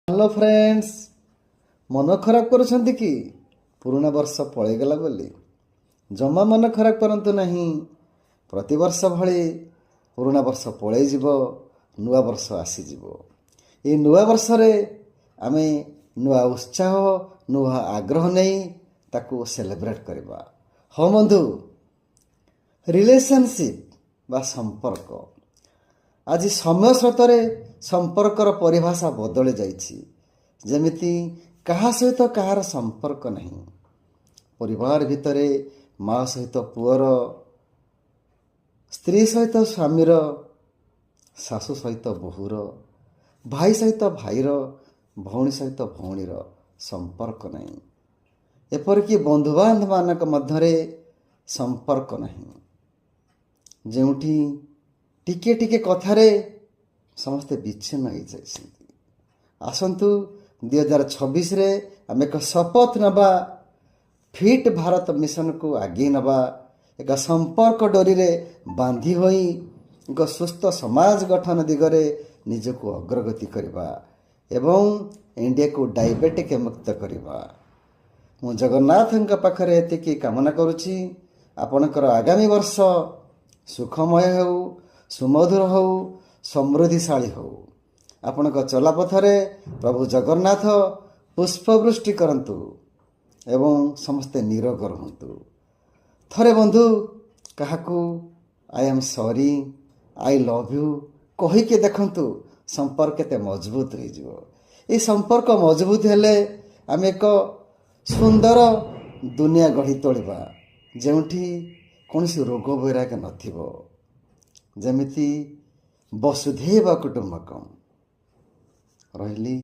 Hello friends, मन खराब करुछंती कि पुराना वर्ष पळेगला बोली? जमा मन खराब करंतु नहीं। प्रतिवर्ष भली पुराना वर्ष पळै जिवो, नुआ वर्ष आसी जिवो। ए नुआ वर्ष रे आमे नुआ उत्साह, नुआ आग्रह नहीं ताकू सेलिब्रेट करबा। हो बंधु, रिलेशनशिप बा संपर्क आज समय स्रोत संपर्कर परिभाषा बदली जाइछि। जेमिति कहा सहित कहार संपर्क नहीं। परिवार भितरे माँ सहित पुअर, स्त्री सहित स्वामीर, शाशु सहित बोहूर, भाई सहित भाईर, भौणी सहित भौणीर संपर्क नहीं। एपरिक बंधुबांधव मानक मध्यरे संपर्क नहीं। जेउठी टिके टिके कथारे समस्ते विच्छिन्न हो जाइछन्ति। आसंतु 2026 रे आम एक शपथ नबा, फिट भारत मिशन को आगे नबा, एक संपर्क डोरी रे बांधी होई एक सुस्थ समाज गठन दिगरे निजको अग्रगति करबा एवं इंडिया को डायबिटिक मुक्त करबा। मु जगन्नाथ पाखरे एतिकी कामना करुछि। आपणकर आगामी वर्ष सुखमय हो, सुमधुर हो, समृद्धिशाली हो। आपण चलापथरे प्रभु जगन्नाथ पुष्पवृष्टि करंतु एवं समस्ते निरोग रहंतु। थरे बंधु काहाकू I am sorry, I love you कही के देखंतु, संपर्क केते मजबूत हो जिवो। ए संपर्क मजबूत हेले आम एक सुंदर दुनिया गढ़ी तोड़िबा, जेउठी कौनसी रोग वैराग नथिबो। जेमिति वसुधैव कुटुंबकम रहिली।